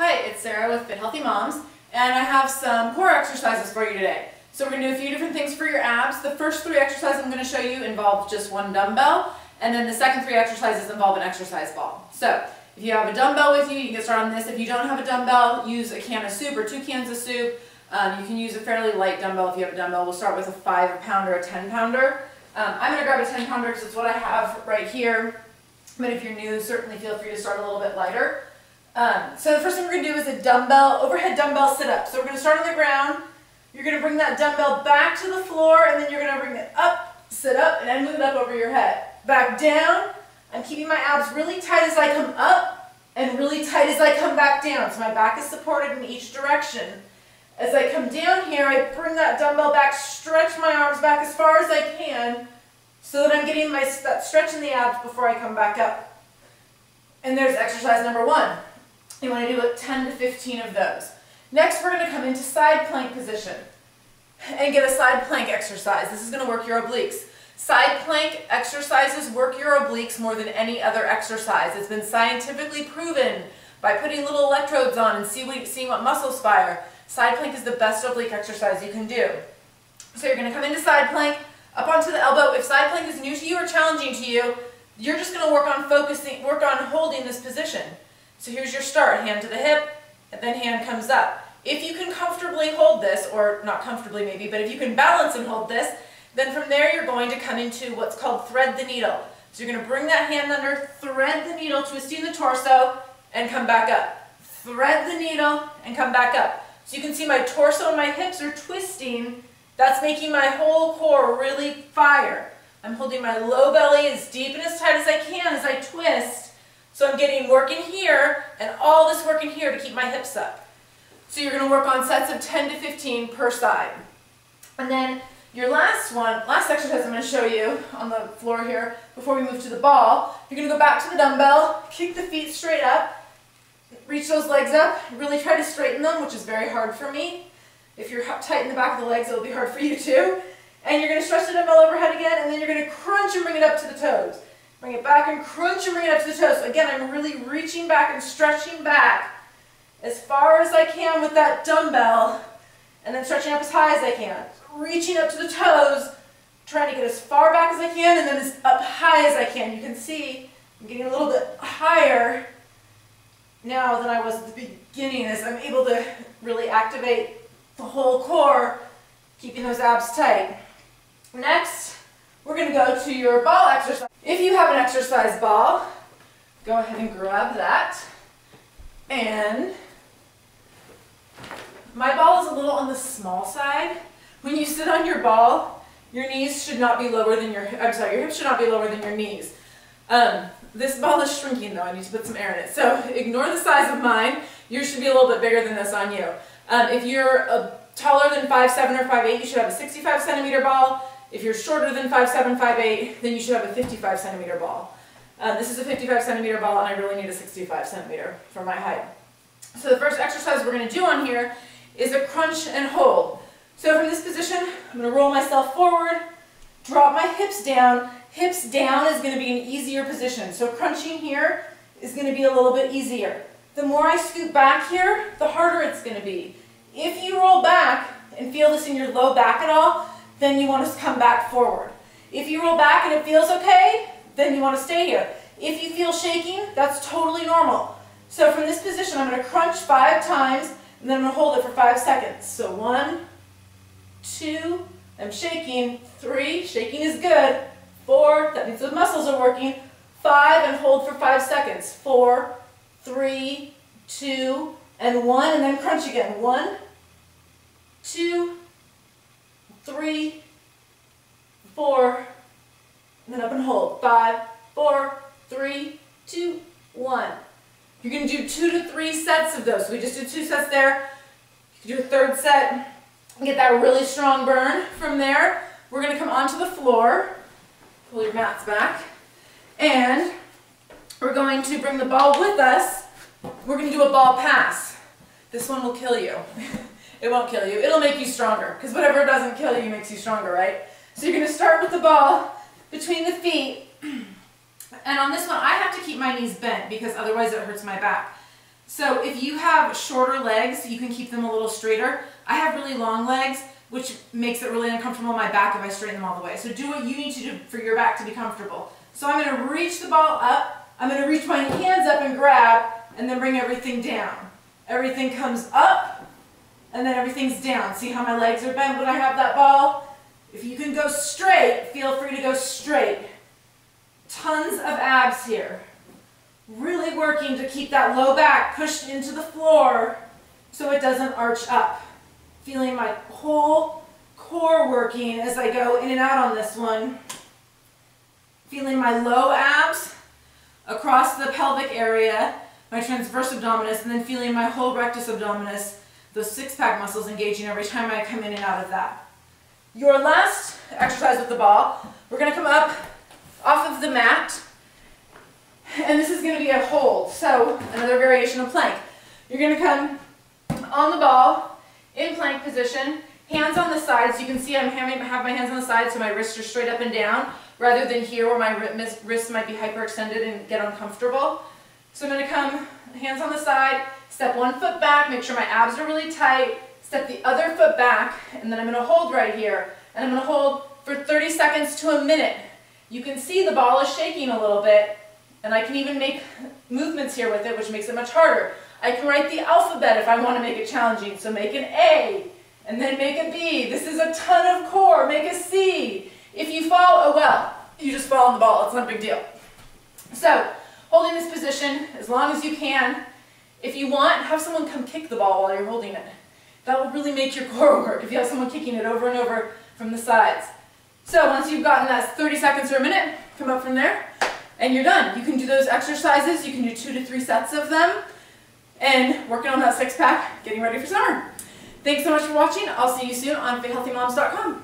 Hi, it's Sarah with Fit Healthy Moms, and I have some core exercises for you today. So we're going to do a few different things for your abs. The first 3 exercises I'm going to show you involve just 1 dumbbell, and then the second 3 exercises involve an exercise ball. So if you have a dumbbell with you, you can get started on this. If you don't have a dumbbell, use a can of soup or 2 cans of soup. You can use a fairly light dumbbell if you have a dumbbell. We'll start with a 5-pounder, a 10-pounder. I'm going to grab a 10-pounder because it's what I have right here. But if you're new, certainly feel free to start a little bit lighter. So the first thing we're going to do is a overhead dumbbell sit-up. So we're going to start on the ground. You're going to bring that dumbbell back to the floor, and then you're going to bring it up, sit up, and then move it up over your head. Back down. I'm keeping my abs really tight as I come up, and really tight as I come back down. So my back is supported in each direction. As I come down here, I bring that dumbbell back, stretch my arms back as far as I can, so that I'm getting that stretch in the abs before I come back up. And there's exercise number 1. You want to do 10 to 15 of those. Next, we're going to come into side plank position and get a side plank exercise. This is going to work your obliques. Side plank exercises work your obliques more than any other exercise. It's been scientifically proven by putting little electrodes on and seeing what muscles fire. Side plank is the best oblique exercise you can do. So you're going to come into side plank, up onto the elbow. If side plank is new to you or challenging to you, you're just going to work on holding this position. So here's your start, hand to the hip, and then hand comes up. If you can comfortably hold this, or not comfortably maybe, but if you can balance and hold this, then from there you're going to come into what's called thread the needle. So you're going to bring that hand under, thread the needle, twisting the torso, and come back up. Thread the needle, and come back up. So you can see my torso and my hips are twisting. That's making my whole core really fire. I'm holding my low belly as deep and as tight as I can as I twist. So I'm getting work in here and all this work in here to keep my hips up. So you're going to work on sets of 10 to 15 per side. And then your last exercise I'm going to show you on the floor here before we move to the ball. You're going to go back to the dumbbell, kick the feet straight up, reach those legs up, really try to straighten them, which is very hard for me. If you're tight in the back of the legs, it'll be hard for you too. And you're going to stretch the dumbbell overhead again, and then you're going to crunch and bring it up to the toes. Bring it back and crunch and bring it up to the toes. So again, I'm really reaching back and stretching back as far as I can with that dumbbell, and then stretching up as high as I can. Reaching up to the toes, trying to get as far back as I can, and then as up high as I can. You can see I'm getting a little bit higher now than I was at the beginning, as I'm able to really activate the whole core, keeping those abs tight. Next, we're going to go to your ball exercise. If you have an exercise ball, go ahead and grab that. And my ball is a little on the small side. When you sit on your ball, your knees should not be lower than your hips should not be lower than your knees. This ball is shrinking though. I need to put some air in it. So ignore the size of mine. Yours should be a little bit bigger than this on you. If you're taller than 5'7" or 5'8", you should have a 65 centimeter ball. If you're shorter than 5'7", 5'8", then you should have a 55 centimeter ball. This is a 55 centimeter ball, and I really need a 65 centimeter for my height. So the first exercise we're going to do on here is a crunch and hold. So from this position, I'm going to roll myself forward, drop my hips down. Hips down is going to be an easier position. So crunching here is going to be a little bit easier. The more I scoot back here, the harder it's going to be. If you roll back and feel this in your low back at all, then you want to come back forward. If you roll back and it feels okay, then you want to stay here. If you feel shaking, that's totally normal. So from this position, I'm going to crunch 5 times, and then I'm going to hold it for 5 seconds. So 1, 2, I'm shaking, 3, shaking is good, 4, that means the muscles are working, 5, and hold for 5 seconds, 4, 3, 2, and 1, and then crunch again, 1, 2, 3, 4, and then up and hold. 5, 4, 3, 2, 1. You're going to do 2 to 3 sets of those. So we just did 2 sets there. You can do a 3rd set and get that really strong burn. From there, we're going to come onto the floor. Pull your mats back. And we're going to bring the ball with us. We're going to do a ball pass. This one will kill you. It won't kill you. It'll make you stronger, because whatever doesn't kill you makes you stronger, right? So you're going to start with the ball between the feet. And on this one, I have to keep my knees bent because otherwise it hurts my back. So if you have shorter legs, you can keep them a little straighter. I have really long legs, which makes it really uncomfortable on my back if I straighten them all the way. So do what you need to do for your back to be comfortable. So I'm going to reach the ball up, I'm going to reach my hands up and grab, and then bring everything down. Everything comes up, and then everything's down. See how my legs are bent when I have that ball? If you can go straight, feel free to go straight. Tons of abs here. Really working to keep that low back pushed into the floor so it doesn't arch up. Feeling my whole core working as I go in and out on this one. Feeling my low abs across the pelvic area, my transverse abdominis, and then feeling my whole rectus abdominis, those six-pack muscles engaging every time I come in and out of that. Your last exercise with the ball, we're going to come up off of the mat, and this is going to be a hold, so another variation of plank. You're going to come on the ball, in plank position, hands on the sides. You can see I have my hands on the sides so my wrists are straight up and down, rather than here where my wrists might be hyperextended and get uncomfortable. So I'm going to come hands on the side, step one foot back, make sure my abs are really tight, step the other foot back, and then I'm going to hold right here. And I'm going to hold for 30 seconds to a minute. You can see the ball is shaking a little bit, and I can even make movements here with it, which makes it much harder. I can write the alphabet if I want to make it challenging. So make an A, and then make a B. This is a ton of core. Make a C. If you fall, oh well. You just fall on the ball. It's not a big deal. So, holding this position as long as you can. If you want, have someone come kick the ball while you're holding it. That will really make your core work if you have someone kicking it over and over from the sides. So once you've gotten that 30 seconds or a minute, come up from there, and you're done. You can do those exercises. You can do 2 to 3 sets of them, and working on that six-pack, getting ready for summer. Thanks so much for watching. I'll see you soon on FitHealthyMoms.com.